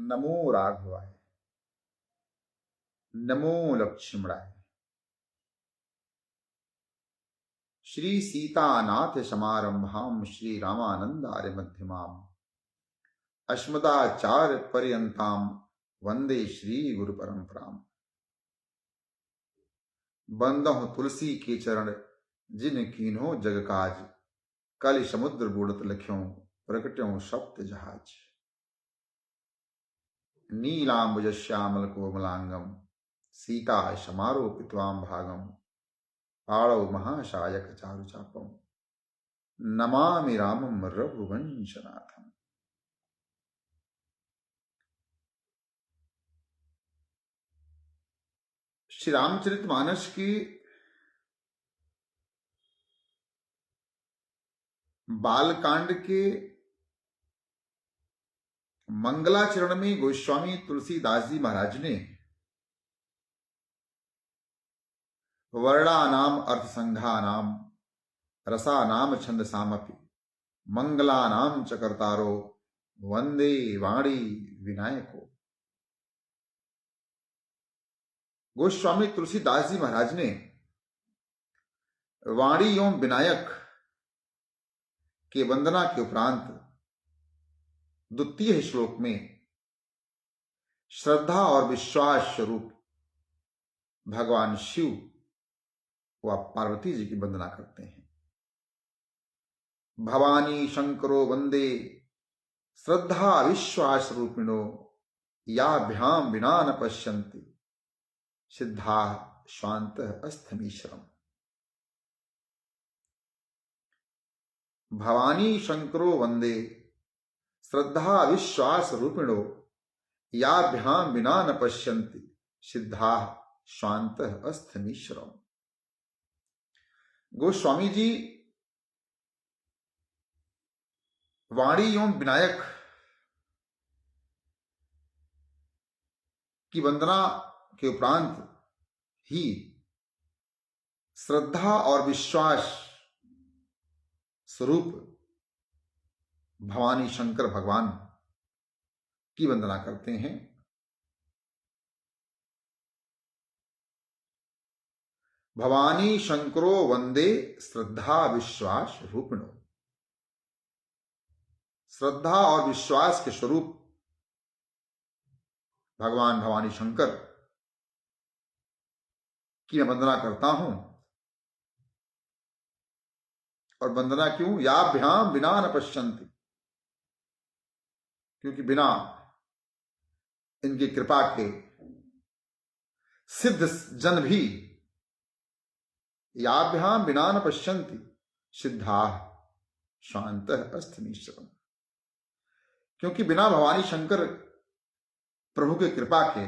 नमो राघवाय, नमो लक्ष्मणाय। श्री सीतानाथ समारंभाम श्री रामानंदार्य मध्यमाम अस्मदाचार्य पर्यंताम वंदे श्री गुरु परंपराम। बंदहु तुलसी के चरण जिन कीन्हो जग काज, कलि समुद्र बुड़त लख्यों प्रकट्यों सप्त जहाज। नीलांबुज श्यामल कोमलांगम सीता समारोपित्वाम भागम, पाणौ महाशायक चारु चापम नमामि रामम रघुवंशनाथम। श्री रामचरितमानस की बालकांड के मंगलाचरण में गोस्वामी तुलसीदास जी महाराज ने वर्णानाम अर्थसंघानाम रसानाम छंदसामपि मंगलानाम च कर्तारो वंदे वाणी विनायको। गोस्वामी तुलसीदास जी महाराज ने वाणी एवं विनायक के वंदना के उपरांत द्वितीय श्लोक में श्रद्धा और विश्वास स्वरूप भगवान शिव व पार्वती जी की वंदना करते हैं। भवानी शंकरो वंदे श्रद्धा विश्वास रूपिणो, याभ्याम विना न पश्यन्ति सिद्धा स्वांत अस्थमीश्वरम। भवानी शंकरो वंदे श्रद्धा विश्वास रूपिणो, याभ्याम विना न पश्यन्ति सिद्धा स्वांत अस्थमीश्वरम। गोस्वामी जी वाणी एवं विनायक की वंदना के उपरांत ही श्रद्धा और विश्वास स्वरूप भवानी शंकर भगवान की वंदना करते हैं। भवानी शंकरो वंदे श्रद्धा विश्वास रूपिणो। श्रद्धा और विश्वास के स्वरूप भगवान भवानी शंकर की मैं वंदना करता हूं। और वंदना क्यों? याभ्याम बिना न पश्यन्ति, क्योंकि बिना इनकी कृपा के सिद्ध जन भी याभ्याम बिना न पश्यन्ति सिद्धा शांत अस्थमीश्वरम। क्योंकि बिना भवानी शंकर प्रभु के कृपा के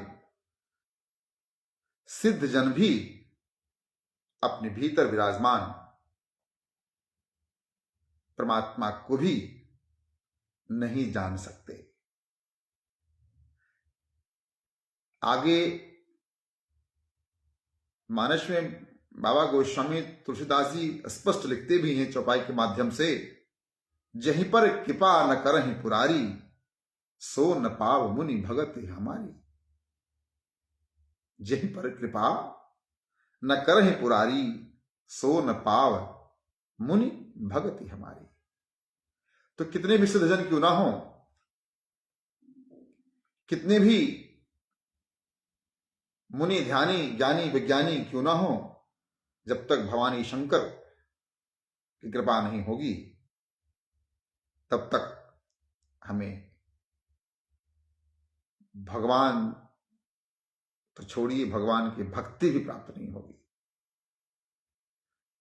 सिद्ध जन भी अपने भीतर विराजमान परमात्मा को भी नहीं जान सकते। आगे मानस में बाबा गोस्वामी तुलसीदास जी स्पष्ट लिखते भी हैं चौपाई के माध्यम से, जहीं पर कृपा न करहि पुरारी, सो न पाव मुनि भगत हमारी। जहीं पर कृपा न करहि पुरारी, सो न पाव मुनि भगति हमारी। तो कितने भी सिद्धजन क्यों ना हो, कितने भी मुनि ध्यानी ज्ञानी विज्ञानी क्यों ना हो, जब तक भवानी शंकर की कृपा नहीं होगी तब तक हमें भगवान तो छोड़िए, भगवान की भक्ति भी प्राप्त नहीं होगी।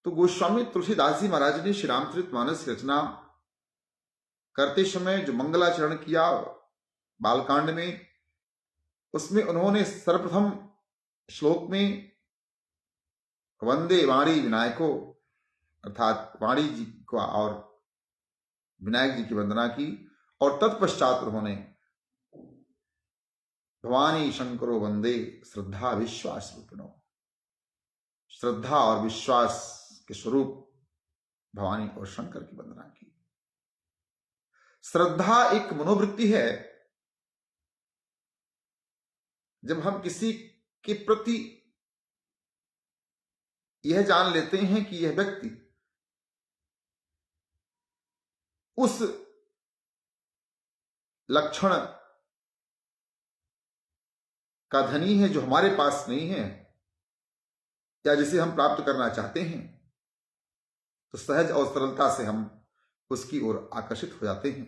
तो गोस्वामी तुलसीदास जी महाराज ने श्री रामचरितमानस की रचना करते समय जो मंगलाचरण किया बालकांड में, उसमें उन्होंने सर्वप्रथम श्लोक में वंदे वाणी विनायको अर्थात वाणी जी को और विनायक जी की वंदना की, और तत्पश्चात उन्होंने भवानी शंकरो वंदे श्रद्धा विश्वास रूपिणो, श्रद्धा और विश्वास के स्वरूप भवानी और शंकर की वंदना की। श्रद्धा एक मनोवृत्ति है जब हम किसी के प्रति यह जान लेते हैं कि यह व्यक्ति उस लक्षण का धनी है जो हमारे पास नहीं है या जिसे हम प्राप्त करना चाहते हैं, तो सहज और सरलता से हम उसकी ओर आकर्षित हो जाते हैं,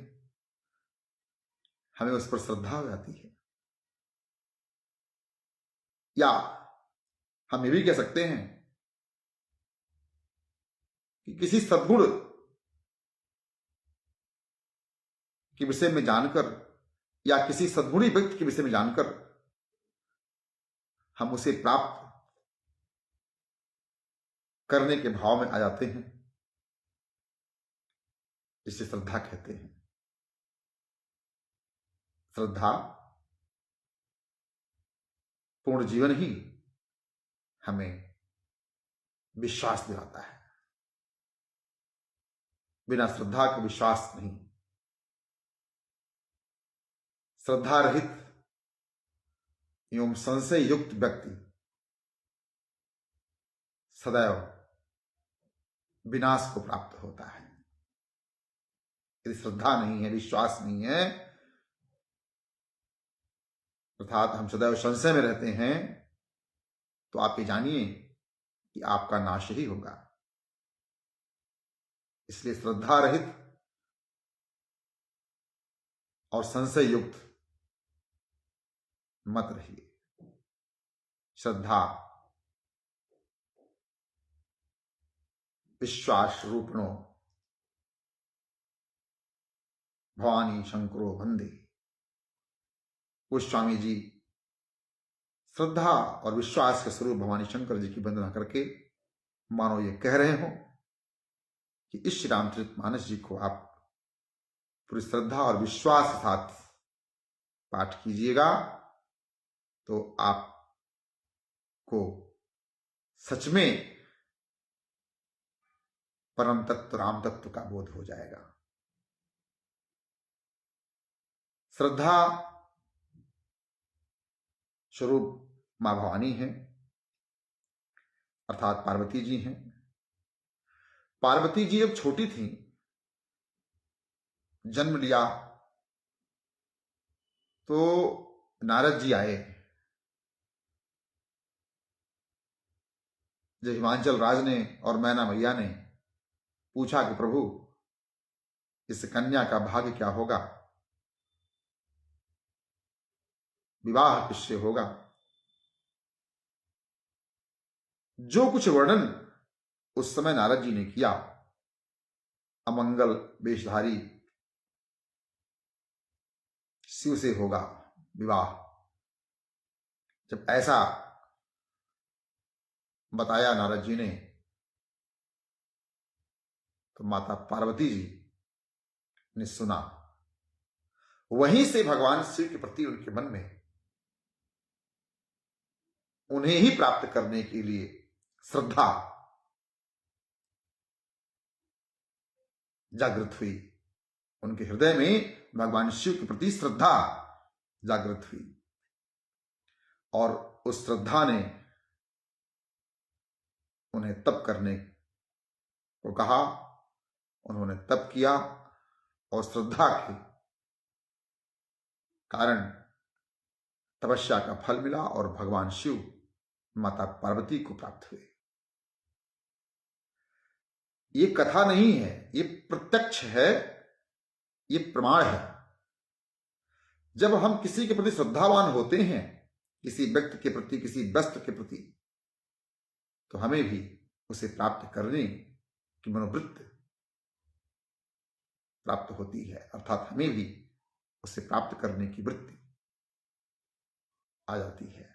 हमें उस पर श्रद्धा हो जाती है। या हम ये भी कह सकते हैं कि किसी सद्गुण के विषय में जानकर या किसी सद्गुणी व्यक्ति के विषय में जानकर हम उसे प्राप्त करने के भाव में आ जाते हैं, जिसे श्रद्धा कहते हैं। श्रद्धा पूर्ण जीवन ही हमें विश्वास दिलाता है। बिना श्रद्धा के विश्वास नहीं। श्रद्धा रहित एवं संशय युक्त व्यक्ति सदैव विनाश को प्राप्त होता है। यदि श्रद्धा नहीं है, विश्वास नहीं है, अर्थात हम सदैव संशय में रहते हैं, तो आप ये जानिए कि आपका नाश ही होगा। इसलिए श्रद्धा रहित और संशय युक्त मत रहिए। श्रद्धा विश्वास रूपिणो भवानी शंकरो वंदे। गोस्वामी जी श्रद्धा और विश्वास के स्वरूप भवानी शंकर जी की वंदना करके मानो ये कह रहे हो कि इस श्री रामचरितमानस जी को आप पूरी श्रद्धा और विश्वास के साथ पाठ कीजिएगा, तो आपको सच में परम तत्व राम तत्व का बोध हो जाएगा। श्रद्धा स्वरूप मां भवानी है, अर्थात पार्वती जी हैं। पार्वती जी जब छोटी थी, जन्म लिया, तो नारद जी आए। जब हिमांचल राज ने और मैना मैया ने पूछा कि प्रभु इस कन्या का भाग्य क्या होगा, विवाह किससे होगा, जो कुछ वर्णन उस समय नारद जी ने किया, अमंगल वेशधारी शिव से होगा विवाह, जब ऐसा बताया नारद जी ने, तो माता पार्वती जी ने सुना। वहीं से भगवान शिव के प्रति उनके मन में उन्हें ही प्राप्त करने के लिए श्रद्धा जागृत हुई। उनके हृदय में भगवान शिव के प्रति श्रद्धा जागृत हुई, और उस श्रद्धा ने उन्हें तप करने को कहा। उन्होंने तप किया और श्रद्धा के कारण तपस्या का फल मिला और भगवान शिव माता पार्वती को प्राप्त हुए। ये कथा नहीं है, ये प्रत्यक्ष है, ये प्रमाण है। जब हम किसी के प्रति श्रद्धावान होते हैं, किसी व्यक्ति के प्रति, किसी वस्तु के प्रति, तो हमें भी उसे प्राप्त करने की मनोवृत्ति प्राप्त होती है, अर्थात हमें भी उसे प्राप्त करने की वृत्ति आ जाती है।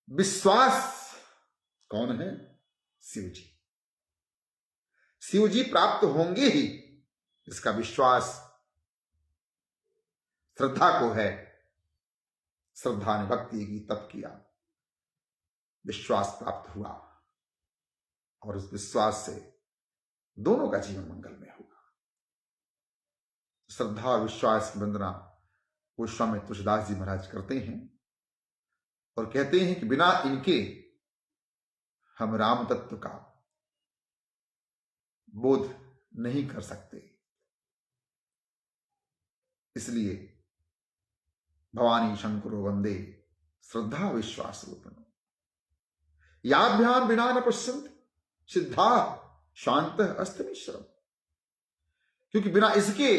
विश्वास कौन है? शिव जी। शिव जी प्राप्त होंगे ही, इसका विश्वास श्रद्धा को है। श्रद्धा ने भक्ति की, तप किया, विश्वास प्राप्त हुआ, और उस विश्वास से दोनों का जीवन मंगल में होगा। श्रद्धा और विश्वास की वंदना गोस्वामी तुलसीदास जी महाराज करते हैं और कहते हैं कि बिना इनके हम राम तत्व का बोध नहीं कर सकते। इसलिए भवानी शंकरो वंदे श्रद्धा विश्वास रूपिणो याभ्याम बिना न पश्यन्ति सिद्धा शांत अस्तमीश्वरम। क्योंकि बिना इसके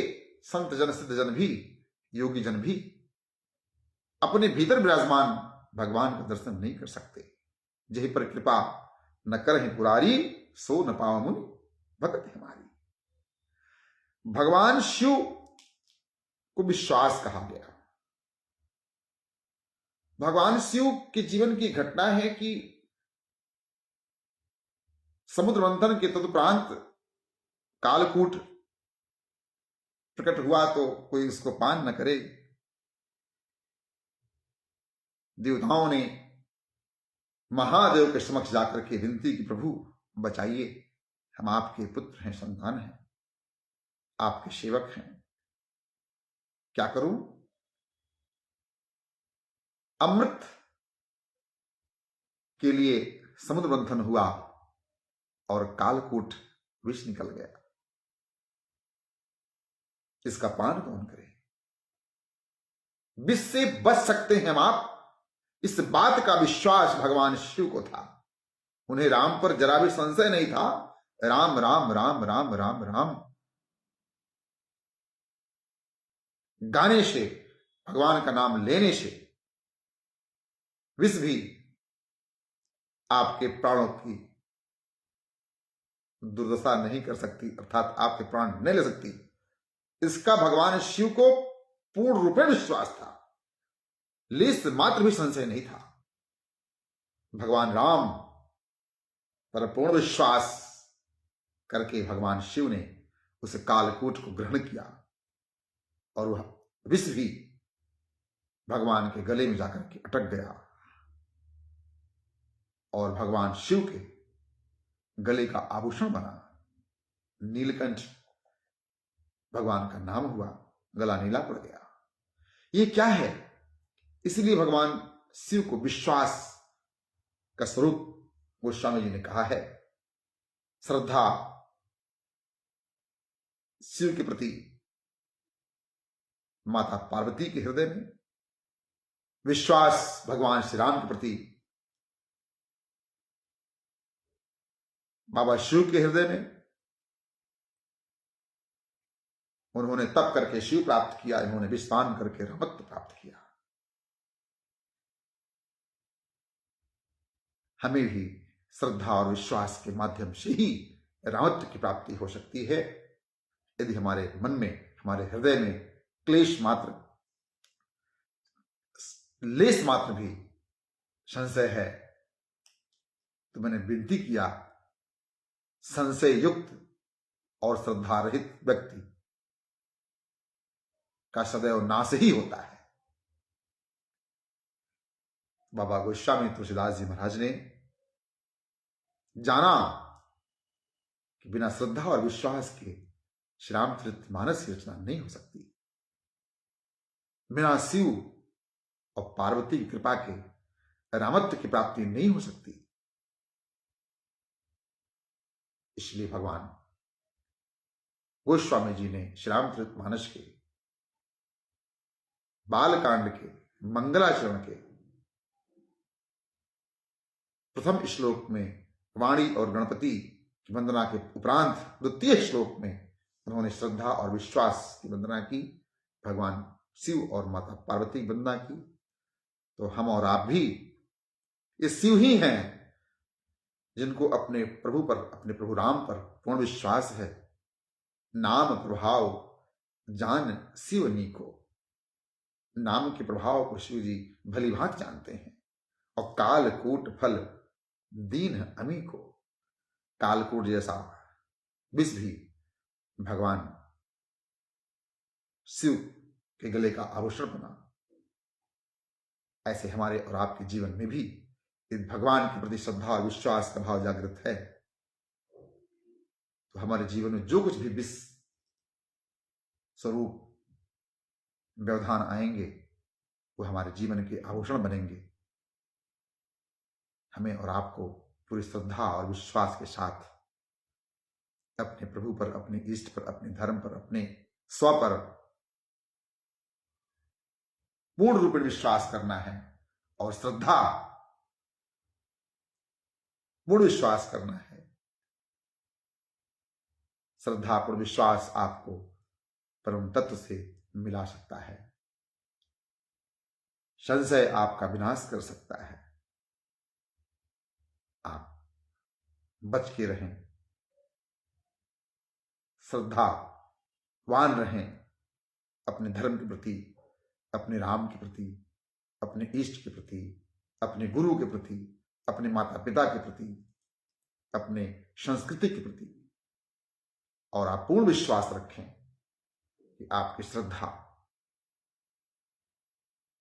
संत जन सिद्ध जन भी योगी जन भी अपने भीतर विराजमान भगवान का दर्शन नहीं कर सकते। जही पर कृपा न करहि पुरारी सो न पाव मुनि भगत हमारी। भगवान शिव को विश्वास कहा गया। भगवान शिव के जीवन की घटना है कि समुद्र मंथन के तदुपरांत कालकूट प्रकट हुआ तो कोई उसको पान न करे। देवताओं ने महादेव के समक्ष जाकर के विनती की, प्रभु बचाइए, हम आपके पुत्र हैं, संतान हैं, आपके सेवक हैं, क्या करूं? अमृत के लिए समुद्र मंथन हुआ और कालकूट विष निकल गया। इसका पान कौन करे? विष से बच सकते हैं हम आप, इस बात का विश्वास भगवान शिव को था। उन्हें राम पर जरा भी संशय नहीं था। राम राम राम राम राम राम गाने से, भगवान का नाम लेने से विष भी आपके प्राणों की दुर्दशा नहीं कर सकती, अर्थात आपके प्राण नहीं ले सकती। इसका भगवान शिव को पूर्ण रूप में विश्वास था, लेस मात्र भी संशय नहीं था। भगवान राम पर पूर्ण विश्वास करके भगवान शिव ने उस कालकूट को ग्रहण किया और वह विष भी भगवान के गले में जाकर के अटक गया और भगवान शिव के गले का आभूषण बना। नीलकंठ भगवान का नाम हुआ, गला नीला पड़ गया। ये क्या है? इसलिए भगवान शिव को विश्वास का स्वरूप गोस्वामी जी ने कहा है। श्रद्धा शिव के प्रति माता पार्वती के हृदय में, विश्वास भगवान श्री राम के प्रति बाबा शिव के हृदय में। उन्होंने तप करके शिव प्राप्त किया, इन्होंने विस्तान करके रामत्व प्राप्त किया। हमें भी श्रद्धा और विश्वास के माध्यम से ही रामत्व की प्राप्ति हो सकती है। यदि हमारे मन में, हमारे हृदय में क्लेश मात्र, लेस मात्र भी संशय है तो मैंने विनती किया, संशय युक्त और श्रद्धा रहित व्यक्ति का सदैव नाश ही होता है। बाबा गोस्वामी तुलसीदास जी महाराज ने जाना कि बिना श्रद्धा और विश्वास के श्री रामचरितमानस की रचना नहीं हो सकती। बिना शिव और पार्वती की कृपा के रामत्व की प्राप्ति नहीं हो सकती। इसलिए भगवान गोस्वामी जी ने श्री रामचरितमानस के बालकांड के मंगलाचरण के प्रथम श्लोक में वाणी और गणपति की वंदना के उपरांत द्वितीय श्लोक में उन्होंने श्रद्धा और विश्वास की वंदना की, भगवान शिव और माता पार्वती की वंदना की। तो हम और आप भी ये शिव ही हैं जिनको अपने प्रभु पर, अपने प्रभु राम पर पूर्ण विश्वास है। नाम प्रभाव जान शिव नीको, नाम के प्रभाव को शिव जी भली भांति जानते हैं। और कालकूट फल दीन अमी को, कालकूट जैसा विष भी भगवान शिव के गले का आभूषण बना। ऐसे हमारे और आपके जीवन में भी इस भगवान के प्रति श्रद्धा और विश्वास का भाव जागृत है तो हमारे जीवन में जो कुछ भी विष स्वरूप व्यवधान आएंगे वो हमारे जीवन के आभूषण बनेंगे। हमें और आपको पूरी श्रद्धा और विश्वास के साथ अपने प्रभु पर, अपने इष्ट पर, अपने धर्म पर, अपने स्व पर पूर्ण रूप में विश्वास करना है और श्रद्धा पूर्ण विश्वास करना है। श्रद्धा पूर्ण विश्वास आपको परम तत्व से मिला सकता है। संशय आपका विनाश कर सकता है। आप बच के रहें, श्रद्धावान रहें अपने धर्म के प्रति, अपने राम के प्रति, अपने इष्ट के प्रति, अपने गुरु के प्रति, अपने माता पिता के प्रति, अपने संस्कृति के प्रति। और आप पूर्ण विश्वास रखें कि आपकी श्रद्धा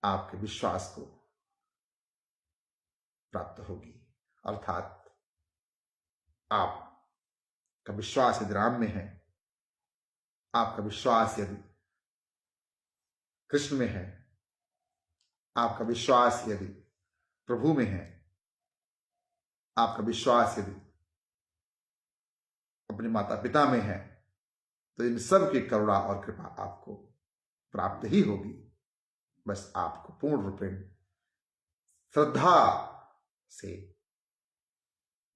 आपके विश्वास को प्राप्त होगी। अर्थात आपका विश्वास यदि राम में है, आपका विश्वास यदि कृष्ण में है, आपका विश्वास यदि प्रभु में है, आपका विश्वास यदि अपने माता पिता में है, तो इन सब की करुणा और कृपा आपको प्राप्त ही होगी। बस आपको पूर्ण रूपेण श्रद्धा से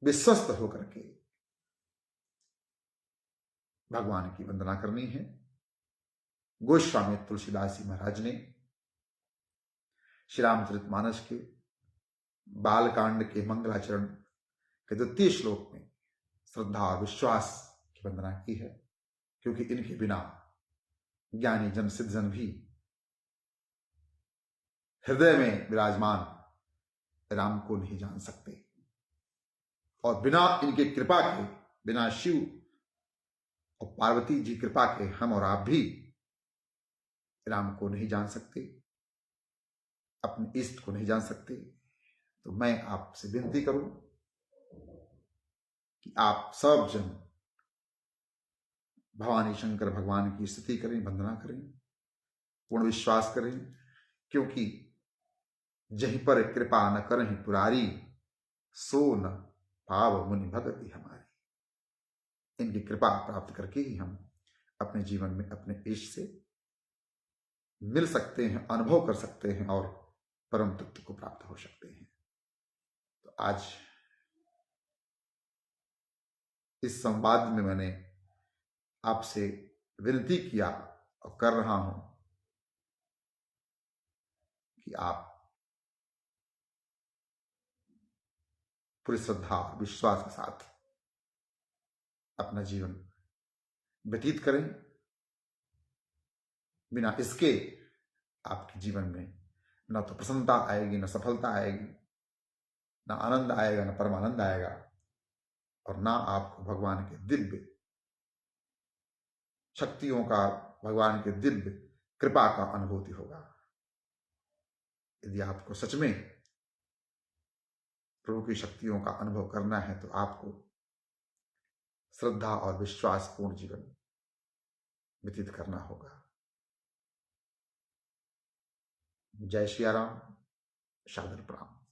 विश्वस्त होकर के भगवान की वंदना करनी है। गोस्वामी तुलसीदास जी महाराज ने श्री रामचरितमानस के बालकांड के मंगलाचरण के 2 श्लोक में श्रद्धा और विश्वास की वंदना की है, क्योंकि इनके बिना ज्ञानी जन सिद्ध जन भी हृदय में विराजमान राम को नहीं जान सकते, और बिना इनके कृपा के, बिना शिव और पार्वती जी कृपा के हम और आप भी राम को नहीं जान सकते, अपने इष्ट को नहीं जान सकते। तो मैं आपसे विनती करूं कि आप सब जन भवानी शंकर भगवान की स्तुति करें, वंदना करें, पूर्ण विश्वास करें, क्योंकि जहीं पर कृपा न करहि पुरारी, सो न पाव मुनि भगति हमारी। इनकी कृपा प्राप्त करके ही हम अपने जीवन में अपने इष्ट से मिल सकते हैं, अनुभव कर सकते हैं और परम तत्व को प्राप्त हो सकते हैं। तो आज इस संवाद में मैंने आपसे विनती किया और कर रहा हूं कि आप पूरी श्रद्धा और विश्वास के साथ अपना जीवन व्यतीत करें। बिना इसके आपके जीवन में न तो प्रसन्नता आएगी, न सफलता आएगी, न आनंद आएगा, न परमानंद आएगा, और ना आपको भगवान के दिव्य शक्तियों का, भगवान के दिव्य कृपा का अनुभूति होगा। यदि आपको सच में प्रभु की शक्तियों का अनुभव करना है तो आपको श्रद्धा और विश्वास पूर्ण जीवन व्यतीत करना होगा। जय श्री राम, सादर प्रणाम।